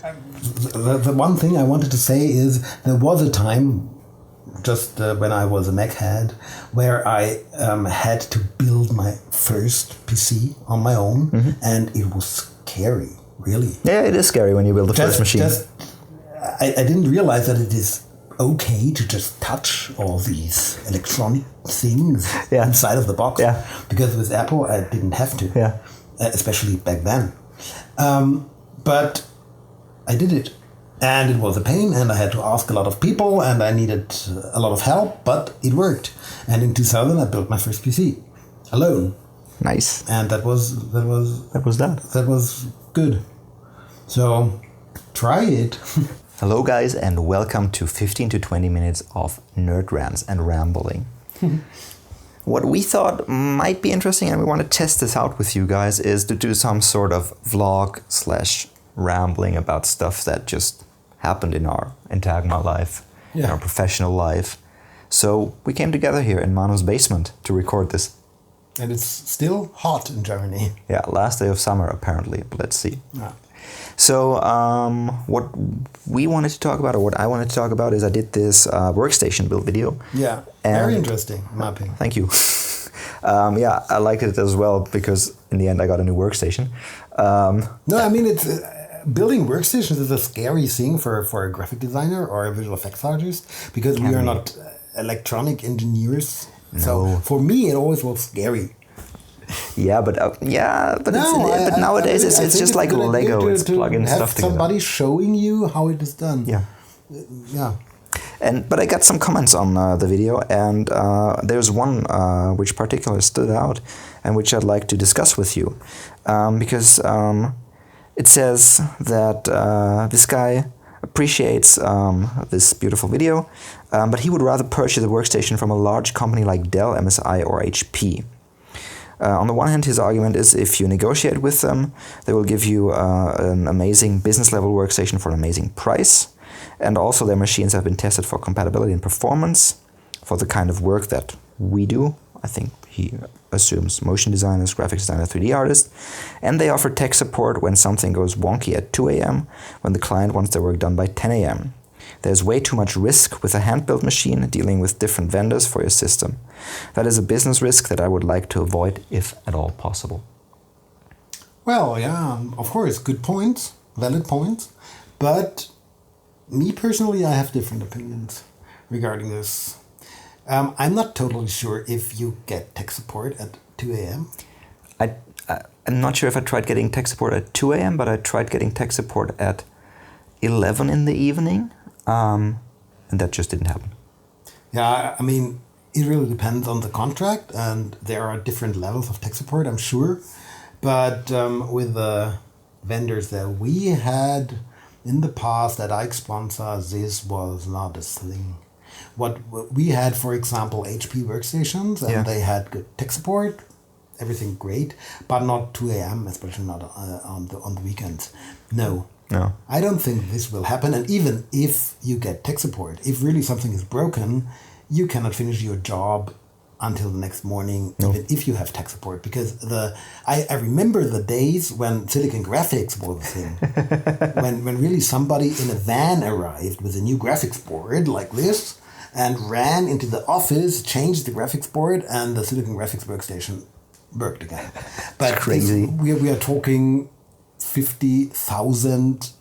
The one thing I wanted to say is there was a time, just when I was a Mac head, where I had to build my first PC on my own, and it was scary, really. Yeah, it is scary when you build the first machine. I didn't realize that it is okay to just touch all these electronic things inside of the box. Yeah. Because with Apple, I didn't have to, especially back then. But I did it. And it was a pain, and I had to ask a lot of people, and I needed a lot of help, but it worked. And in 2000, I built my first PC alone. Nice. And that was good. So try it. Hello guys, and welcome to 15 to 20 minutes of nerd rants and rambling. What we thought might be interesting, and we want to test this out with you guys, is to do some sort of vlog / rambling about stuff that just happened in our Intagma life, in our professional life. So we came together here in Mano's basement to record this. And it's still hot in Germany. Yeah, last day of summer apparently, but let's see. Yeah. So what we wanted to talk about, or what I wanted to talk about, is I did this workstation build video. Yeah, very interesting, in my opinion. Thank you. Yeah, I liked it as well because in the end I got a new workstation. No, I mean, it's building workstations is a scary thing for a graphic designer or a visual effects artist because we are not electronic engineers. No. So for me, it always was scary. Yeah, but nowadays it's just like Lego. It's plugging stuff together. Somebody showing you how it is done. Yeah. Yeah. But I got some comments on the video, and there's one which particularly stood out, and which I'd like to discuss with you, because it says that this guy appreciates this beautiful video, but he would rather purchase a workstation from a large company like Dell, MSI, or HP. On the one hand, his argument is if you negotiate with them, they will give you an amazing business-level workstation for an amazing price. And also their machines have been tested for compatibility and performance for the kind of work that we do. I think he assumes motion designers, graphics designers, 3D artists. And they offer tech support when something goes wonky at 2 a.m. when the client wants their work done by 10 a.m. There's way too much risk with a hand-built machine dealing with different vendors for your system. That is a business risk that I would like to avoid if at all possible. Well, yeah, of course, good points, valid points. But me personally, I have different opinions regarding this. I'm not totally sure if you get tech support at 2 a.m. I'm not sure if I tried getting tech support at 2 a.m., but I tried getting tech support at 11 in the evening. And that just didn't happen. Yeah, I mean, it really depends on the contract, and there are different levels of tech support, I'm sure. But with the vendors that we had in the past at Ike Sponsor, this was not a thing. What we had, for example, HP workstations, and they had good tech support, everything great, but not 2 a.m., especially not on the weekends. No, I don't think this will happen. And even if you get tech support, if really something is broken, you cannot finish your job until the next morning, even if you have tech support. Because I remember the days when Silicon Graphics was a thing. when really somebody in a van arrived with a new graphics board like this and ran into the office, changed the graphics board, and the Silicon Graphics workstation worked again. But it's crazy. We are talking $50,000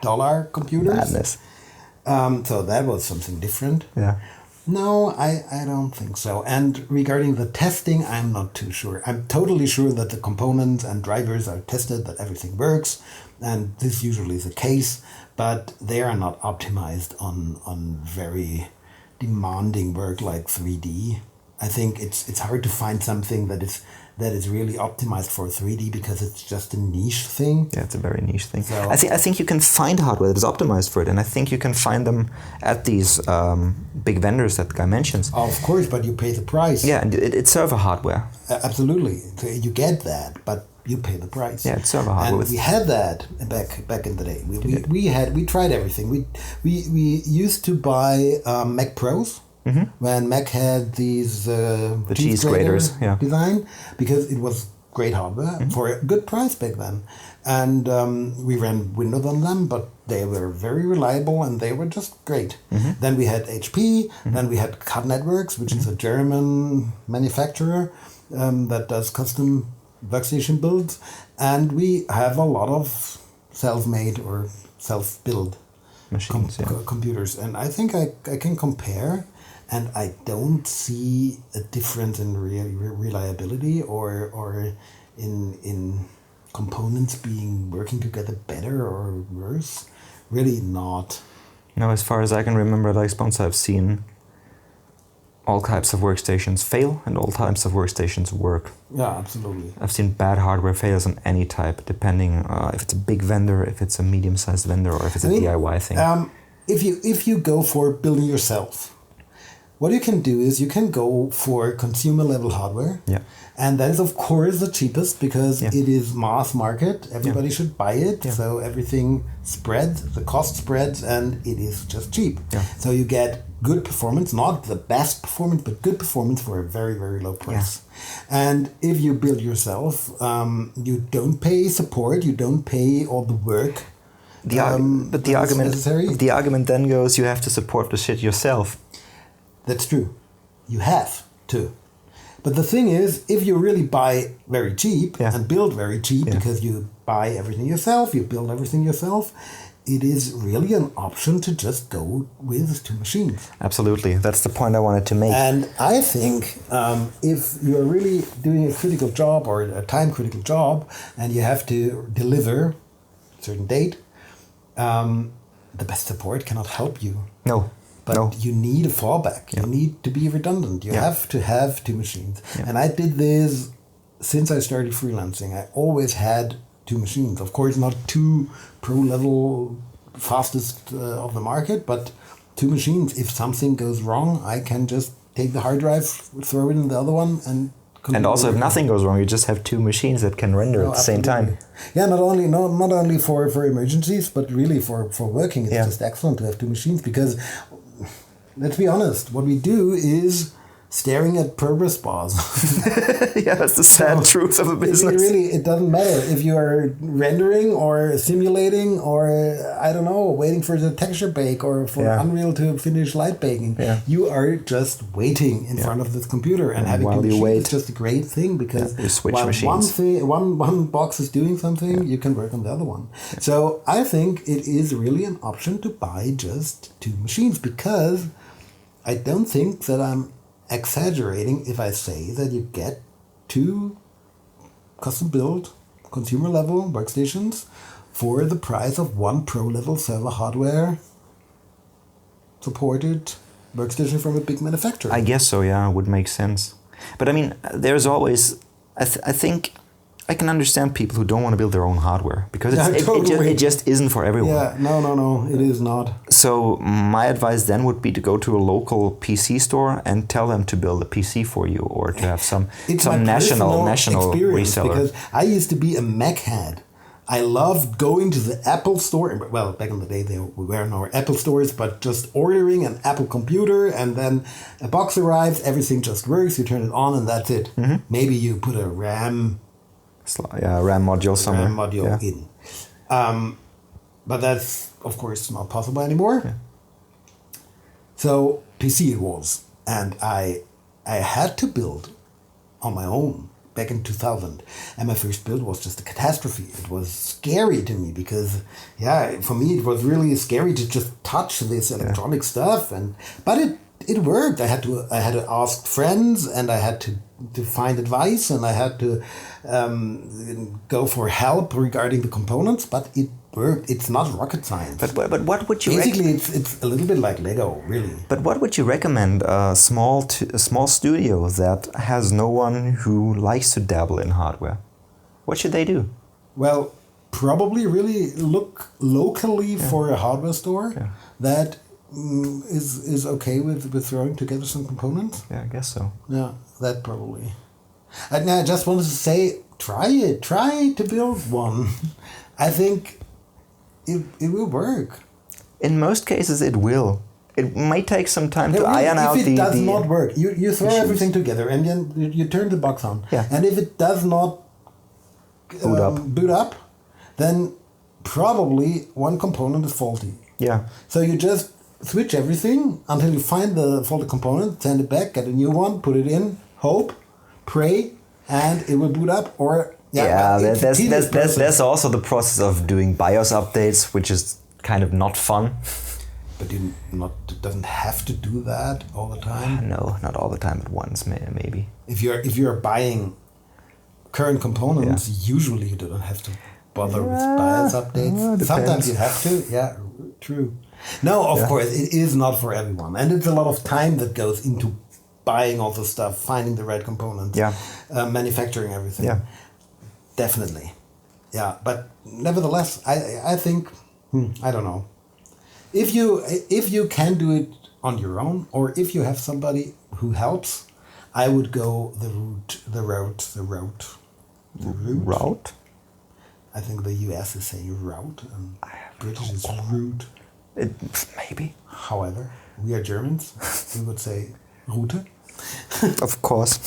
dollar computers. Madness. So that was something different. Yeah. No, I don't think so. And regarding the testing, I'm not too sure. I'm totally sure that the components and drivers are tested, that everything works, and this usually is the case, but they are not optimized on very demanding work like 3D. I think it's hard to find something that is really optimized for 3D because it's just a niche thing. Yeah, it's a very niche thing. So, I think you can find hardware that is optimized for it, and I think you can find them at these big vendors that the guy mentions. Of course, but you pay the price. Yeah, and it's server hardware. Absolutely, so you get that, but you pay the price. Yeah, it's server hardware. And we had that back in the day. We tried everything. We used to buy Mac Pros. Mm-hmm. When Mac had these the cheese graters design, because it was great hardware for a good price back then. And we ran Windows on them, but they were very reliable and they were just great. Then we had HP, then we had CAD Networks, which is a German manufacturer that does custom workstation builds. And we have a lot of self-made or self-build Machines, computers. And I think I can compare, and I don't see a difference in reliability or in components being working together better or worse. Really not. No, as far as I can remember at Xbox, I've seen all types of workstations fail and all types of workstations work. Yeah, absolutely. I've seen bad hardware fails on any type, depending if it's a big vendor, if it's a medium-sized vendor, or if it's a DIY thing. If you go for building yourself, what you can do is you can go for consumer level hardware. Yeah. And that is, of course, the cheapest because Yeah. it is mass market. Everybody should buy it. Yeah. So everything spreads, the cost spreads, and it is just cheap. Yeah. So you get good performance, not the best performance, but good performance for a very, very low price. And if you build yourself, you don't pay support, you don't pay all the work. But the argument, necessary. the argument then goes, you have to support the shit yourself. That's true. You have to. But the thing is, if you really buy very cheap and build very cheap because you buy everything yourself, you build everything yourself, it is really an option to just go with two machines. Absolutely. That's the point I wanted to make. And I think if you're really doing a critical job or a time critical job and you have to deliver a certain date, the best support cannot help you. No. But you need a fallback. You need to be redundant. You have to have two machines. And I did this since I started freelancing. I always had two machines. Of course, not two pro-level fastest of the market, but two machines. If something goes wrong, I can just take the hard drive, throw it in the other one, and also, if nothing goes wrong, you just have two machines that can render at the same time. Yeah, not only for emergencies, but really for working. It's just excellent to have two machines because, let's be honest, what we do is staring at progress bars. Yeah, that's the sad truth of a business. It doesn't matter if you are rendering or simulating or, I don't know, waiting for the texture bake or for Unreal to finish light baking. Yeah. You are just waiting in front of this computer and having two machines is just a great thing because you switch while machines. one box is doing something, you can work on the other one. Yeah. So I think it is really an option to buy just two machines because I don't think that I'm exaggerating if I say that you get two custom built consumer level workstations for the price of one pro level server hardware supported workstation from a big manufacturer. I guess so, yeah, would make sense. But I mean, there's always, I think I can understand people who don't want to build their own hardware because it just isn't for everyone. Yeah, no, it is not. So my advice then would be to go to a local PC store and tell them to build a PC for you or to have some national reseller. Because I used to be a Mac head. I loved going to the Apple store. Well, back in the day, we were no Apple stores, but just ordering an Apple computer and then a box arrives, everything just works, you turn it on and that's it. Mm-hmm. Maybe you put a RAM module somewhere. RAM module in. But that's, of course, not possible anymore. Yeah. So PC it was. And I had to build on my own back in 2000. And my first build was just a catastrophe. It was scary to me because, for me it was really scary to just touch this electronic stuff. But it worked. I had to ask friends and I had to find advice and I had to go for help regarding the components, but it worked. It's not rocket science. But what would you basically it's a little bit like Lego, really. But what would you recommend a small studio that has no one who likes to dabble in hardware? What should they do? Well, probably really look locally for a hardware store that is okay with throwing together some components. Yeah, I guess so. Yeah, that probably. And I just wanted to say, try to build one. I think it will work. In most cases, it will. It might take some time to iron out the... If it does not work, you throw everything together and then you turn the box on. Yeah. And if it does not boot up, then probably one component is faulty. Yeah. So you just switch everything until you find the faulty component, send it back, get a new one, put it in, hope, pray, and it will boot up. Or there's also the process of doing BIOS updates, which is kind of not fun. But you doesn't have to do that all the time. No, not all the time, but once maybe. If you're buying current components, usually you don't have to bother with BIOS updates. Sometimes you have to. Yeah, true. No, of course, it is not for everyone, and it's a lot of time that goes into buying all the stuff, finding the right components, manufacturing everything. Yeah, definitely. Yeah, but nevertheless, I think I don't know. If you can do it on your own, or if you have somebody who helps, I would go the route. I think the US is saying route, and British is route. Maybe. However, we are Germans. We would say Route. Of course.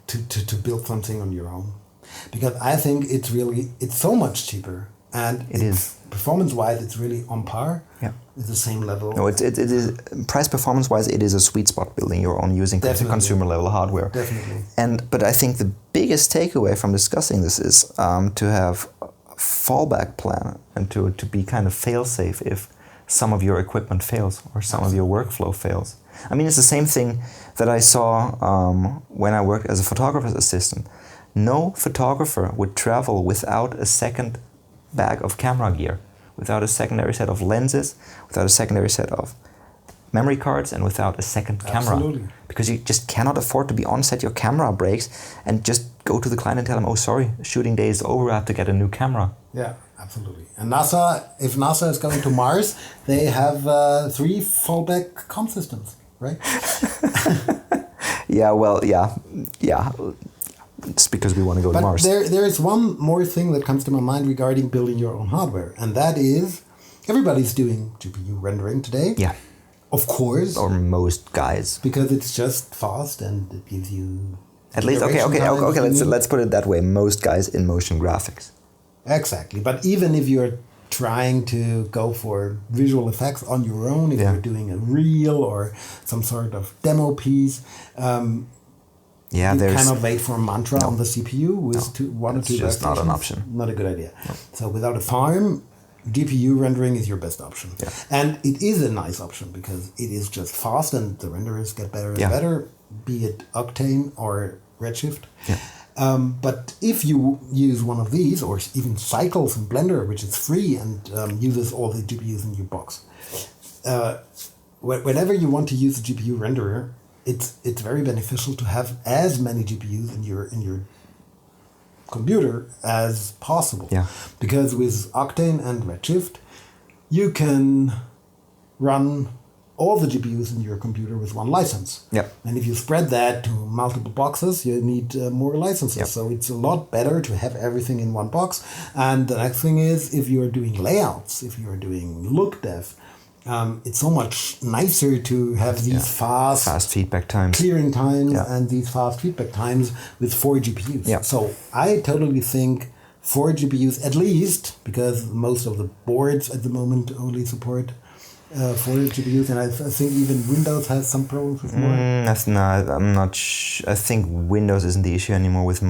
To build something on your own, because I think it's so much cheaper. And it is performance-wise, it's really on par. Yeah, it's the same level. No, it is price performance-wise, it is a sweet spot building your own using consumer level hardware. Definitely. But I think the biggest takeaway from discussing this is to have a fallback plan and to be kind of fail-safe if some of your equipment fails or some of your workflow fails. I mean, it's the same thing that I saw when I worked as a photographer's assistant. No photographer would travel without a second bag of camera gear, without a secondary set of lenses, without a secondary set of memory cards, and without a second camera. Absolutely. Because you just cannot afford to be on set, your camera breaks, and just go to the client and tell them, oh, sorry, shooting day is over, I have to get a new camera. Yeah, absolutely. And if NASA is going to Mars, they have 3 fallback comm systems, right? Yeah. It's because we want to go to Mars. There is one more thing that comes to my mind regarding building your own hardware, and that is everybody's doing GPU rendering today. Yeah. Of course. Or most guys. Because it's just fast and it gives you... At least, let's put it that way. Most guys in motion graphics. Exactly. But even if you're trying to go for visual effects on your own, if you're doing a reel or some sort of demo piece... you cannot wait for a mantra on the CPU with one or two. It's just not an option. Not a good idea. No. So without a farm, GPU rendering is your best option. Yeah. And it is a nice option because it is just fast and the renderers get better and better, be it Octane or Redshift. Yeah. But if you use one of these, or even Cycles in Blender, which is free and uses all the GPUs in your box, whenever you want to use a GPU renderer, it's very beneficial to have as many GPUs in your computer as possible. Yeah. Because with Octane and Redshift, you can run all the GPUs in your computer with one license. Yeah. And if you spread that to multiple boxes, you need more licenses. Yep. So it's a lot better to have everything in one box. And the next thing is, if you're doing layouts, if you're doing look dev, it's so much nicer to have these fast feedback times, clearing times, and these fast feedback times with 4 GPUs. Yeah. So I totally think 4 GPUs at least, because most of the boards at the moment only support 4 GPUs, and I think even Windows has some problems with more. I'm not. I think Windows isn't the issue anymore with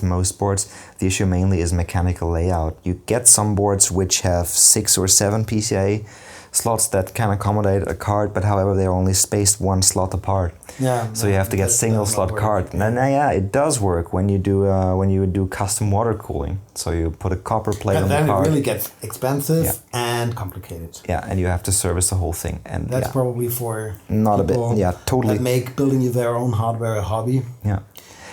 most boards. The issue mainly is mechanical layout. You get some boards which have 6 or 7 PCIe slots that can accommodate a card, but however they're only spaced 1 slot apart. Yeah. So you have to get single slot card. And it does work when you do custom water cooling. So you put a copper plate on the card. Then it really gets expensive and complicated. Yeah, and you have to service the whole thing. And that's probably for not a bit. Yeah, totally. That make building their own hardware a hobby. Yeah.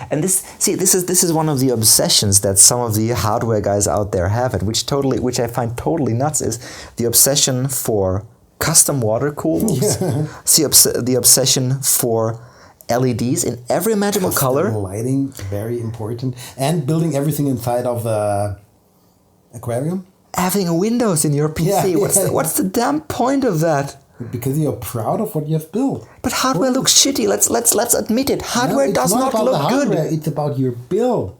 And this is one of the obsessions that some of the hardware guys out there have, and which I find totally nuts, is the obsession for custom water cools. Yeah. The obsession for LEDs in every imaginable color. Lighting, very important, and building everything inside of the aquarium. Having windows in your PC. What's the damn point of that? Because you're proud of what you have built. But hardware looks shitty. Let's admit it. Hardware does not look good. It's about your build.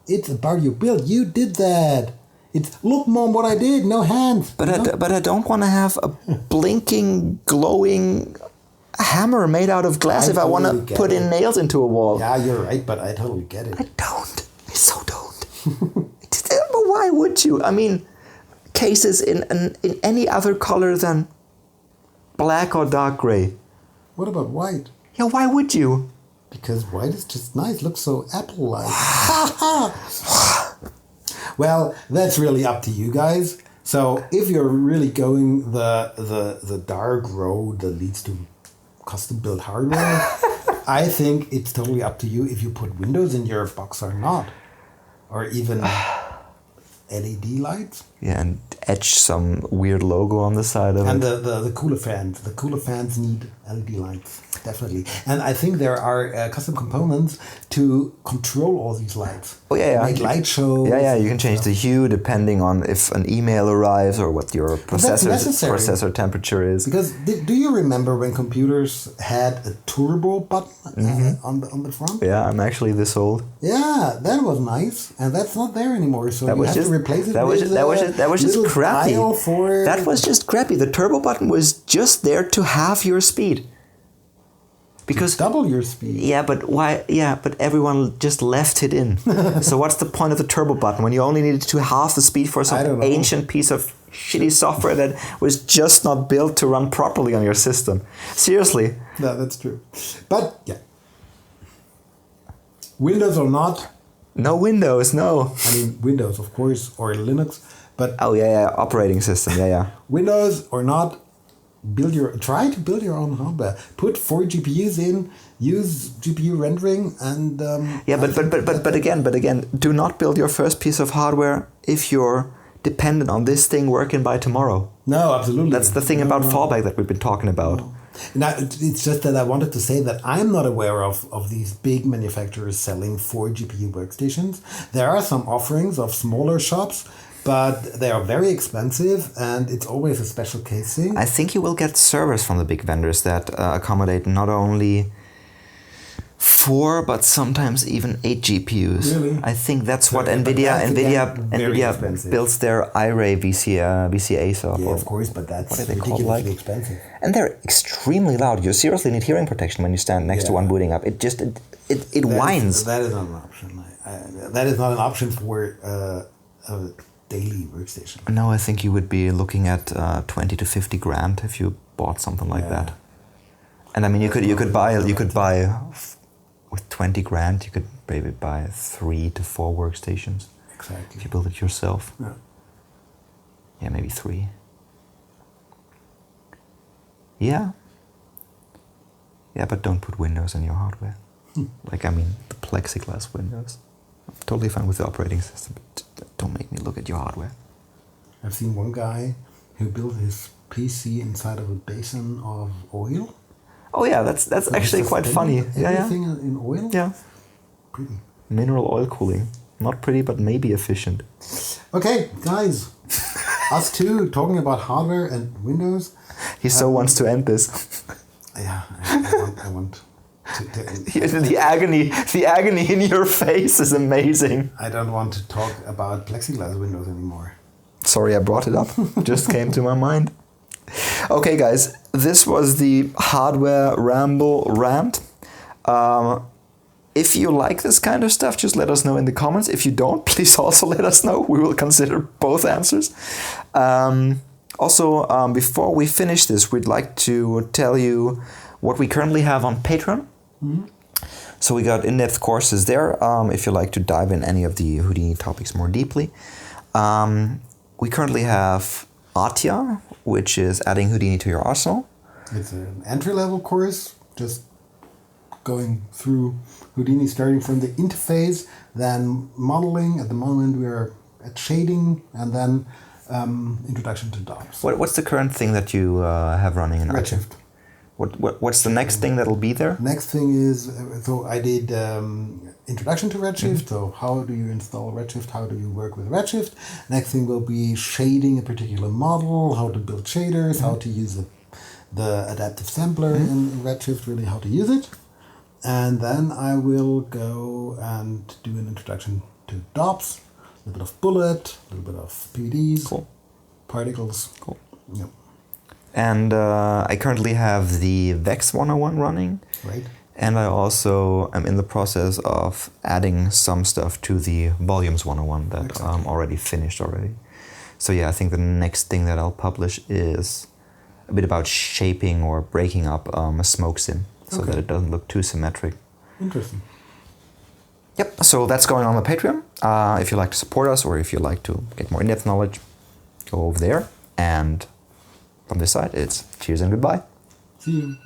It's about your build. You did that. It's, look, Mom, what I did. No hands. But I don't want to have a blinking, glowing hammer made out of glass if I want to put in nails into a wall. Yeah, you're right, but I totally get it. I don't. I so don't. But why would you? I mean, cases in any other color than black or dark gray. What about white? Yeah, why would you? Because white is just nice. Looks so apple-like. Well, that's really up to you guys. So if you're really going the dark road that leads to custom-built hardware, I think it's totally up to you if you put windows in your box or not. Or even LED lights. Yeah, and etch some weird logo on the side of and it. And the cooler fans. The cooler fans need LED lights, definitely. And I think there are custom components to control all these lights. Oh, yeah. Make light shows. Yeah, you can change the hue depending on if an email arrives or what your processor temperature is. Because do you remember when computers had a turbo button on the front? Yeah, I'm actually this old. Yeah, that was nice. And that's not there anymore. So you have to replace it that was just crappy. For that was just crappy. The turbo button was just there to halve your speed. Because double your speed. Yeah, but why? Yeah, but everyone just left it in. So what's the point of the turbo button when you only needed to halve the speed for some ancient piece of shitty software that was just not built to run properly on your system? Seriously. No, that's true. But yeah, Windows or not. No Windows, no. I mean Windows, of course, or Linux. But operating system, yeah. Windows or not, try to build your own hardware. Put 4 GPUs in, use GPU rendering, and but again, do not build your first piece of hardware if you're dependent on this thing working by tomorrow. No, absolutely. That's the thing about fallback that we've been talking about. No. Now, it's just that I wanted to say that I'm not aware of these big manufacturers selling 4 GPU workstations. There are some offerings of smaller shops, but they are very expensive, and it's always a special case thing. I think you will get servers from the big vendors that accommodate not only 4, but sometimes even 8 GPUs. Really? I think that's what NVIDIA builds their iRay VCAs off. Yeah, of course, but that's what are they called, expensive. And they're extremely loud. You seriously need hearing protection when you stand next to one booting up. It whines. That is not an option. That is not an option for a daily workstation. No, I think you would be looking at 20 to 50 grand if you bought something like that. And I mean, you could buy with 20 grand, you could maybe buy 3 to 4 workstations. Exactly. If you build it yourself. Yeah. Yeah, maybe 3. Yeah. Yeah, but don't put Windows in your hardware. Like, I mean, the plexiglass Windows. I'm totally fine with the operating system, but don't make me look at your hardware. I've seen one guy who built his PC inside of a basin of oil. Oh yeah, that's actually quite funny. Everything in oil? Yeah. Pretty. Mineral oil cooling. Not pretty, but maybe efficient. Okay, guys. Us two talking about hardware and Windows. He wants to end this. Yeah, I want to end. The agony in your face is amazing. I don't want to talk about plexiglass windows anymore. Sorry, I brought it up. Just came to my mind. Okay, guys, this was the hardware rant. If you like this kind of stuff, just let us know in the comments. If you don't, please also let us know. We will consider both answers. Before we finish this, we'd like to tell you what we currently have on Patreon. Mm-hmm. So we got in-depth courses there, if you like to dive in any of the Houdini topics more deeply. We currently have Atya, which is adding Houdini to your arsenal. It's an entry-level course, just going through Houdini, starting from the interface, then modeling. At the moment, we are at shading, and then introduction to DOMs. What's the current thing that you have running in Redshift? What's the next thing that'll be there? Next thing is, so I did introduction to Redshift. So how do you install Redshift? How do you work with Redshift? Next thing will be shading a particular model, how to build shaders, how to use the adaptive sampler in Redshift, really how to use it. And then I will go and do an introduction to DOPS, a little bit of bullet, a little bit of PVDs, Cool. particles. Cool. Yep. And I currently have the VEX 101 running. Right. And I also am in the process of adding some stuff to the Volumes 101 that already finished already. So yeah, I think the next thing that I'll publish is a bit about shaping or breaking up a smoke sim so that it doesn't look too symmetric. Interesting. Yep, so that's going on the Patreon. If you'd like to support us or if you'd like to get more in-depth knowledge, go over there. And from this side, it's cheers and goodbye. See you.